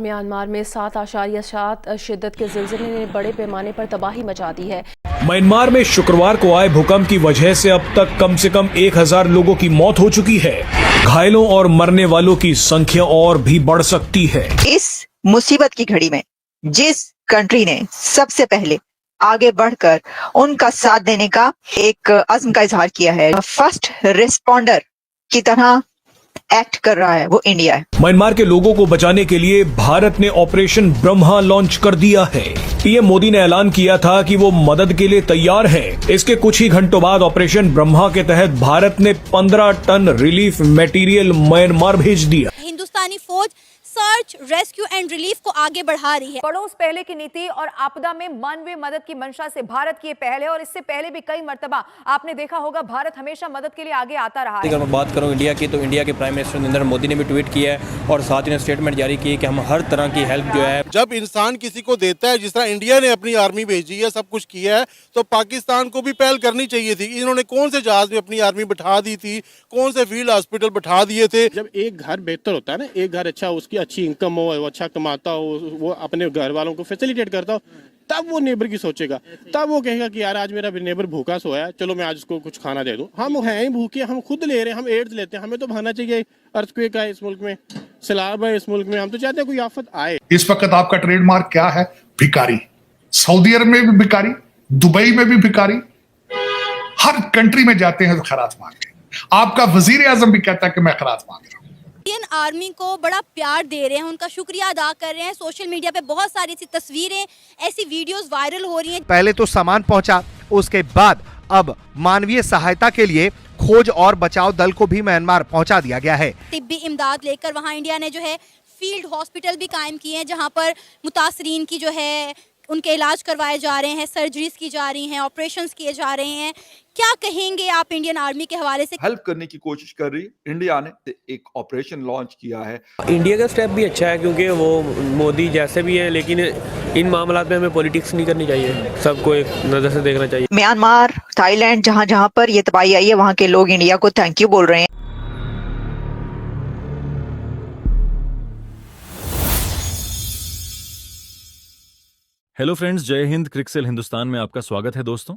Myanmar में 7.7 शिद्दत के ज़िलज़िले ने बड़े पैमाने पर तबाही मचा दी है। म्यांमार में शुक्रवार को आए भूकंप की वजह से अब तक कम से कम 1000 लोगों की मौत हो चुकी है। घायलों और मरने वालों की संख्या और भी बढ़ सकती है। इस मुसीबत की घड़ी में जिस कंट्री ने सबसे पहले आगे बढ़कर उनका साथ देने का एक अज़्म का इजहार किया है, फर्स्ट रिस्पॉन्डर की तरह एक्ट कर रहा है, वो इंडिया है। म्यांमार के लोगों को बचाने के लिए भारत ने ऑपरेशन ब्रह्मा लॉन्च कर दिया है। पीएम मोदी ने ऐलान किया था कि वो मदद के लिए तैयार है। इसके कुछ ही घंटों बाद ऑपरेशन ब्रह्मा के तहत भारत ने 15 टन रिलीफ मटेरियल म्यांमार भेज दिया। हिंदुस्तानी फौज सर्च, रेस्क्यू एंड रिलीफ को आगे बढ़ा रही है। पड़ोस पहले की नीति और आपदा में मानवीय मदद की मंशा से भारत की पहल है और इससे पहले भी कई मर्तबा आपने देखा होगा भारत हमेशा मदद के लिए आगे आता रहा है। अगर मैं बात करूं इंडिया की, तो इंडिया के प्राइम मिनिस्टर नरेंद्र मोदी ने भी ट्वीट किया है और साथ ही स्टेटमेंट जारी की है कि हम हर तरह की हेल्प जो है, जब इंसान किसी को देता है, जिस तरह इंडिया ने अपनी आर्मी भेजी है, सब कुछ किया है, तो पाकिस्तान को भी पहल करनी चाहिए थी। इन्होंने कौन से जहाज में अपनी आर्मी बैठा दी थी, कौन से फील्ड हॉस्पिटल बैठा दिए थे। जब एक घर बेहतर होता है ना, एक घर अच्छा, उसकी अच्छी इनकम हो, वो अच्छा कमाता हो, वो अपने घर वालों को फैसिलिटेट करता हो, तब वो नेबर की सोचेगा। तब वो कहेगा कि यार आज मेरा नेबर भूखा सोया है, चलो मैं आज उसको कुछ खाना दे दूं। हम हैं ही भूखे, हम खुद ले रहे हैं, हम एड्स लेते हैं, हमें तो भागना चाहिए। अर्थक्वेक है इस मुल्क में, सैलाब है इस मुल्क में, हम तो चाहते हैं कोई आफत आए। इस वक्त आपका ट्रेडमार्क क्या है? भिखारी। सऊदी अरब में भी भिखारी, दुबई में भी भिखारी, हर कंट्री में जाते हैं तो खैरात मांगते हैं। आपका वजीर आजम भी कहता है कि मैं खैरात मांग रहा हूं। इंडियन आर्मी को बड़ा प्यार दे रहे हैं, उनका शुक्रिया अदा कर रहे हैं। सोशल मीडिया पे बहुत सारी ऐसी तस्वीरें, ऐसी वीडियोस वायरल हो रही हैं। पहले तो सामान पहुंचा, उसके बाद अब मानवीय सहायता के लिए खोज और बचाव दल को भी म्यांमार पहुंचा दिया गया है। तिब्बी इमदाद लेकर वहां इंडिया ने जो है फील्ड हॉस्पिटल भी कायम किए हैं, जहां पर मुतासरीन की जो है उनके इलाज करवाए जा रहे हैं, सर्जरीज की जा रही हैं, ऑपरेशंस किए जा रहे हैं। क्या कहेंगे आप इंडियन आर्मी के हवाले से? हेल्प करने की कोशिश कर रही इंडिया ने एक ऑपरेशन लॉन्च किया है। इंडिया का स्टेप भी अच्छा है क्योंकि वो मोदी जैसे भी है, लेकिन इन मामलों में हमें पॉलिटिक्स नहीं करनी चाहिए, सबको एक नजर से देखना चाहिए। म्यांमार, थाईलैंड, जहां जहां पर ये तबाही आई है, वहां के लोग इंडिया को थैंक यू बोल रहे हैं। हेलो फ्रेंड्स, जय हिंद। क्रिकसेल हिंदुस्तान में आपका स्वागत है दोस्तों।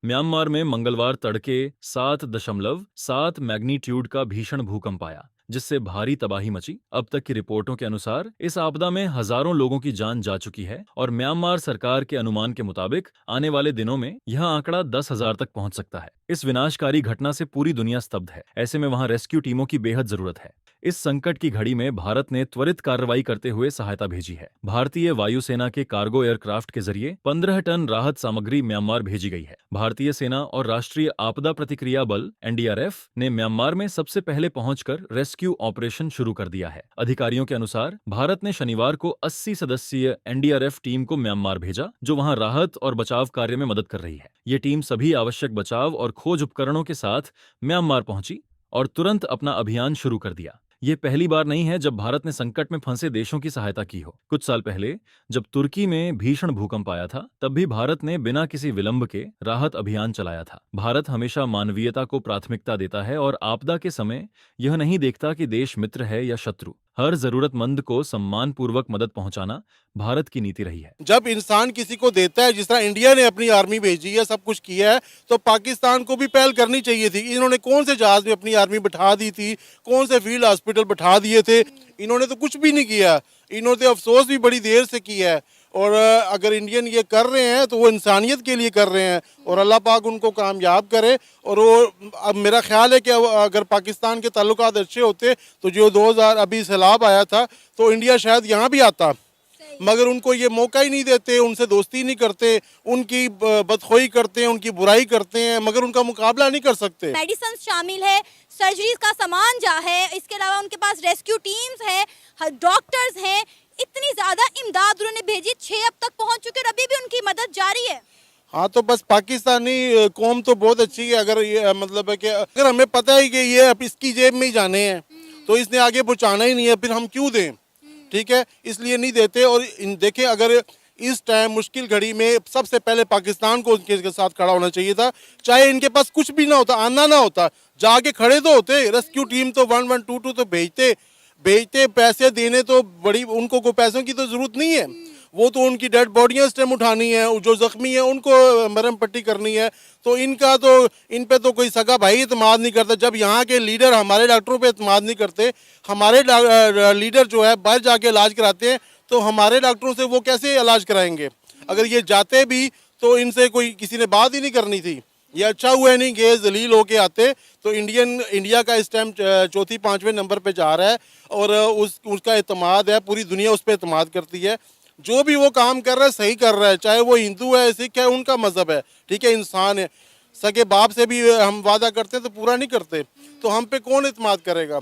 म्यांमार में मंगलवार तड़के 7.7 मैग्नीट्यूड का भीषण भूकंप आया, जिससे भारी तबाही मची। अब तक की रिपोर्टों के अनुसार इस आपदा में हजारों लोगों की जान जा चुकी है और म्यांमार सरकार के अनुमान के मुताबिक आने वाले दिनों में यह आंकड़ा 10,000 तक पहुंच सकता है। इस विनाशकारी घटना से पूरी दुनिया स्तब्ध है। ऐसे में वहां रेस्क्यू टीमों की बेहद जरूरत है। इस संकट की घड़ी में भारत ने त्वरित कार्रवाई करते हुए सहायता भेजी है। भारतीय वायुसेना के कार्गो एयरक्राफ्ट के जरिए 15 टन राहत सामग्री म्यांमार भेजी गई है। भारतीय सेना और राष्ट्रीय आपदा प्रतिक्रिया बल (NDRF) ने म्यांमार में सबसे पहले पहुंचकर रेस्क्यू ऑपरेशन शुरू कर दिया है। अधिकारियों के अनुसार भारत ने शनिवार को 80 सदस्यीय NDRF टीम को म्यांमार भेजा, जो वहां राहत और बचाव कार्य में मदद कर रही है। ये टीम सभी आवश्यक बचाव और खोज उपकरणों के साथ म्यांमार पहुंची और तुरंत अपना अभियान शुरू कर दिया। ये पहली बार नहीं है जब भारत ने संकट में फंसे देशों की सहायता की हो। कुछ साल पहले जब तुर्की में भीषण भूकंप आया था, तब भी भारत ने बिना किसी विलंब के राहत अभियान चलाया था। भारत हमेशा मानवीयता को प्राथमिकता देता है और आपदा के समय यह नहीं देखता कि देश मित्र है या शत्रु। हर जरूरतमंद को सम्मान पूर्वक मदद पहुंचाना भारत की नीति रही है। जब इंसान किसी को देता है, जिस तरह इंडिया ने अपनी आर्मी भेजी है, सब कुछ किया है, तो पाकिस्तान को भी पहल करनी चाहिए थी। इन्होंने कौन से जहाज में अपनी आर्मी बैठा दी थी, कौन से फील्ड हॉस्पिटल बैठा दिए थे। इन्होंने तो कुछ भी नहीं किया। इन्होंने तो अफसोस भी बड़ी देर से किया है। और अगर इंडियन ये कर रहे हैं तो वो इंसानियत के लिए कर रहे हैं और अल्लाह पाक उनको कामयाब करे। और वो अब मेरा ख्याल है कि अगर पाकिस्तान के ताल्लुकात अच्छे होते तो जो 2000 अभी सैलाब आया था तो इंडिया शायद यहाँ भी आता, मगर उनको ये मौका ही नहीं देते, उनसे दोस्ती नहीं करते, उनकी बदखोई करते हैं, उनकी बुराई करते हैं, मगर उनका मुकाबला नहीं कर सकते। मेडिसिन शामिल है, सर्जरीज का सामान जा है, इसके अलावा उनके पास रेस्क्यू टीम्स हैं, डॉक्टर्स हैं। इतनी ज्यादा इमदाद उन्होंने भेजी, 6 अब तक पहुंच चुके और अभी भी उनकी मदद जारी है। हाँ, तो बस पाकिस्तानी कौम तो बहुत अच्छी है। अगर ये मतलब है कि अगर हमें पता है कि ये अब इसकी जेब में ही जाने हैं तो इसने आगे पहुँचाना ही नहीं है, फिर हम क्यों दें? ठीक है, इसलिए नहीं देते। और देखें, अगर इस टाइम मुश्किल घड़ी में सबसे पहले पाकिस्तान को उनके साथ खड़ा होना चाहिए था। चाहे इनके पास कुछ भी ना होता, आना ना होता, जाके खड़े तो होते। रेस्क्यू टीम तो 1122 तो भेजते, भेजते पैसे देने तो बड़ी, उनको कोई पैसों की तो जरूरत नहीं है, वो तो उनकी डेड बॉडियाँ इस टाइम उठानी है, जो जख्मी है उनको मरहम पट्टी करनी है। तो इनका तो इन पे तो कोई सगा भाई इत्माद नहीं करता। जब यहाँ के लीडर हमारे डॉक्टरों पे इत्माद नहीं करते, हमारे लीडर जो है बाहर जाके इलाज कराते हैं, तो हमारे डॉक्टरों से वो कैसे इलाज कराएंगे? अगर ये जाते भी तो इनसे कोई किसी ने बात ही नहीं करनी थी। ये अच्छा हुआ नहीं कि जलील होके आते। तो इंडिया का इस टाइम चौथी 5वें नंबर पे जा रहा है और उसका इत्माद है, पूरी दुनिया उस पर इत्माद करती है। जो भी वो काम कर रहा है सही कर रहा है, चाहे वो हिंदू है, सिख है, उनका मजहब है, ठीक है, इंसान है। सगे बाप से भी हम वादा करते हैं तो पूरा नहीं करते, तो हम पे कौन इत्माद करेगा?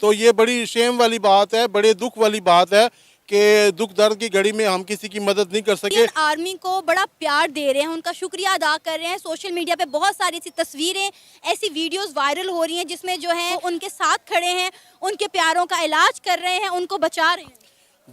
तो ये बड़ी शेम वाली बात है, बड़े दुख वाली बात है कि दुख दर्द की घड़ी में हम किसी की मदद नहीं कर सके। आर्मी को बड़ा प्यार दे रहे हैं, उनका शुक्रिया अदा कर रहे हैं। सोशल मीडिया पे बहुत सारी ऐसी तस्वीरें, ऐसी वीडियोस वायरल हो रही हैं जिसमें जो है उनके साथ खड़े हैं, उनके प्यारों का इलाज कर रहे हैं, उनको बचा रहे हैं।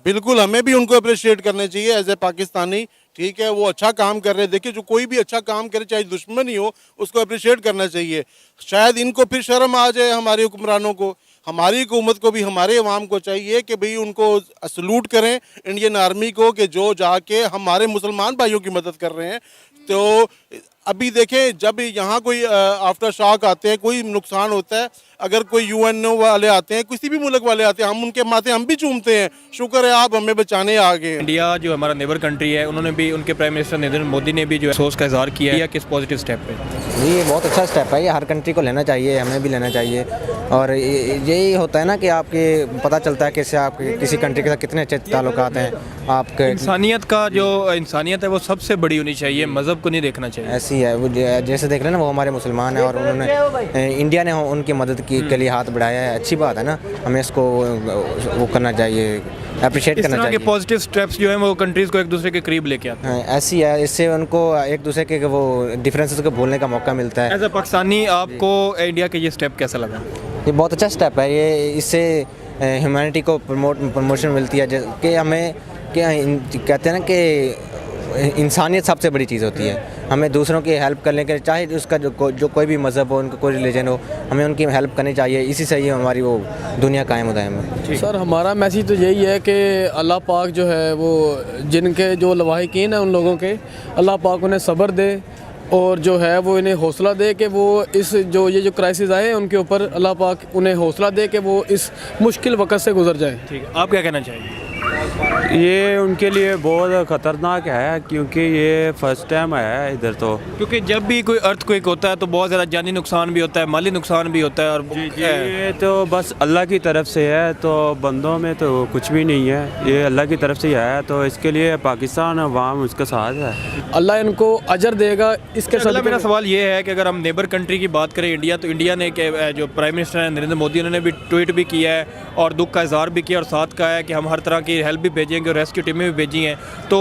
बिल्कुल, हमें भी उनको अप्रिशिएट करने चाहिए एज ए पाकिस्तानी, ठीक है, वो अच्छा काम कर रहे हैं। देखिए, जो कोई भी अच्छा काम करे, चाहे दुश्मन ही हो, उसको अप्रिशिएट करना चाहिए। शायद इनको फिर शर्म आ जाए, हमारे हुक्मरानों को, हमारी हुकूमत को भी, हमारे अवाम को चाहिए कि भाई उनको सलूट करें इंडियन आर्मी को, कि जो जाके हमारे मुसलमान भाइयों की मदद कर रहे हैं। तो अभी देखें, जब यहाँ कोई आफ्टर शॉक आते हैं, कोई नुकसान होता है, अगर कोई यूएनओ वाले आते हैं, किसी भी मुल्क वाले आते हैं, हम उनके माथे हम भी चूमते हैं, शुक्र है आप हमें बचाने आ गए। इंडिया जो हमारा नेबर कंट्री है, उन्होंने भी, उनके प्राइम मिनिस्टर नरेंद्र मोदी ने भी जो है अफसोस का इजहार किया है। किस पॉजिटिव स्टेप पे? ये बहुत अच्छा स्टेप है, ये हर कंट्री को लेना चाहिए, हमें भी लेना चाहिए। और यही होता है ना कि आपके पता चलता है कैसे आपके किसी कंट्री के साथ कितने अच्छे ताल्लुकात हैं आपके। इंसानियत का जो इंसानियत है वो सबसे बड़ी होनी चाहिए, मज़हब को नहीं देखना चाहिए। ऐसी है, वो जैसे देख रहे हैं ना, वो हमारे मुसलमान हैं और उन्होंने इंडिया ने उनकी मदद के लिए हाथ बढ़ाया है। अच्छी बात है ना, हमें इसको वो करना चाहिए, अप्रिशिएट करना चाहिए। पॉजिटिव स्टेप्स जो हैं वो कंट्रीज़ को एक दूसरे के करीब लेके आते हैं। ऐसी है, इससे उनको एक दूसरे के वो डिफरेंसेस को भूलने का मौका मिलता है। एज ए पाकिस्तानी आपको इंडिया के ये स्टेप कैसा लगा? ये बहुत अच्छा स्टेप है, ये इससे ह्यूमैनिटी को प्रमोशन मिलती है। कि हमें क्या कहते हैं ना कि इंसानियत सबसे बड़ी चीज़ होती है। हमें दूसरों की हेल्प करने के, चाहे उसका जो कोई भी मज़हब हो, उनका कोई रिलीजन हो, हमें उनकी हेल्प करनी चाहिए। इसी से ही हमारी वो दुनिया कायम दायम है। सर, हमारा मैसेज तो यही है कि अल्लाह पाक जो है वो जिनके जो लवाहिकीन हैं उन लोगों के, अल्लाह पाक उन्हें सब्र दे और जो है वो इन्हें हौसला दे कि वो इस जो क्राइसिस आए उनके ऊपर अल्लाह पाक उन्हें हौसला दे कि वो इस मुश्किल वक्त से गुजर जाए। ठीक है, आप क्या कहना चाहेंगे? ये उनके लिए बहुत ख़तरनाक है, क्योंकि ये फर्स्ट टाइम है इधर। तो क्योंकि जब भी कोई अर्थक्वेक होता है तो बहुत ज़्यादा जानी नुकसान भी होता है, माली नुकसान भी होता है। और ये तो बस अल्लाह की तरफ से है, तो बंदों में तो कुछ भी नहीं है, ये अल्लाह की तरफ से ही है। तो इसके लिए पाकिस्तान अवाम उसका साथ है, अल्लाह इनको अजर देगा। इसके साथ मेरा सवाल ये है कि अगर हम नेबर कंट्री की बात करें इंडिया, तो इंडिया ने जो प्राइम मिनिस्टर है नरेंद्र मोदी, उन्होंने भी ट्वीट भी किया है और दुख का इजहार भी किया और साथ कहा है कि हम हर तरह की हेल्प भी भेजेंगे और रेस्क्यू टीमें भी भेजी हैं। तो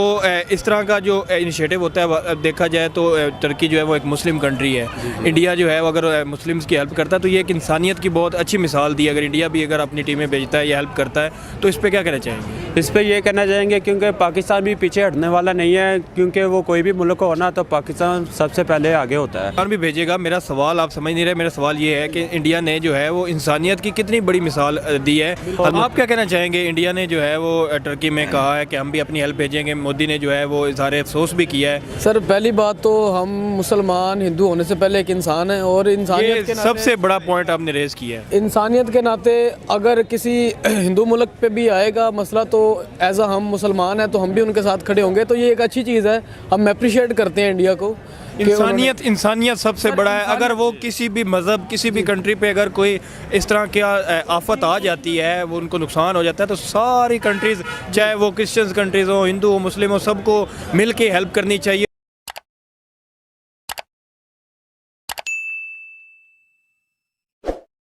इस तरह का जो इनिशिएटिव होता है, देखा जाए तो तुर्की जो है वो एक मुस्लिम कंट्री है, इंडिया जो है वो अगर मुस्लिम्स की हेल्प करता है तो ये एक इंसानियत की बहुत अच्छी मिसाल दी। अगर इंडिया भी अगर अपनी टीमें भेजता है या हेल्प करता है तो इस पर क्या कहना चाहेंगे? इस पर ये कहना चाहेंगे क्योंकि पाकिस्तान भी पीछे हटने वाला नहीं है, क्योंकि वो कोई भी मुल्क हो ना तो पाकिस्तान सबसे पहले आगे होता है। और भी भेजेगा। मेरा सवाल आप समझ नहीं रहे, मेरा सवाल ये है कि इंडिया ने जो है वो इंसानियत की कितनी बड़ी मिसाल दी है। आप क्या कहना चाहेंगे? इंडिया ने जो है वो तुर्की में कहा है कि हम भी अपनी हेल्प भेजेंगे, मोदी ने जो है वो इज़हार अफसोस भी किया है। सर, पहली बात तो हम मुसलमान हिंदू होने से पहले एक इंसान है और इंसानियत के नाते सबसे बड़ा पॉइंट आपने रेज किया है। इंसानियत के नाते अगर किसी हिंदू मुल्क पे भी आएगा मसला तो एज हम मुसलमान हैं तो हम भी उनके साथ खड़े होंगे। तो ये एक अच्छी चीज़ है, हम अप्रिशिएट करते हैं इंडिया को। इंसानियत सबसे बड़ा है। अगर वो किसी भी मज़हब, किसी भी कंट्री पे अगर कोई इस तरह की आफत आ जाती है, वो उनको नुकसान हो जाता है, तो सारी कंट्रीज़, चाहे वो क्रिश्चियंस कंट्रीज़ हो, हिंदू हो, मुस्लिम हो, सबको मिल के हेल्प करनी चाहिए।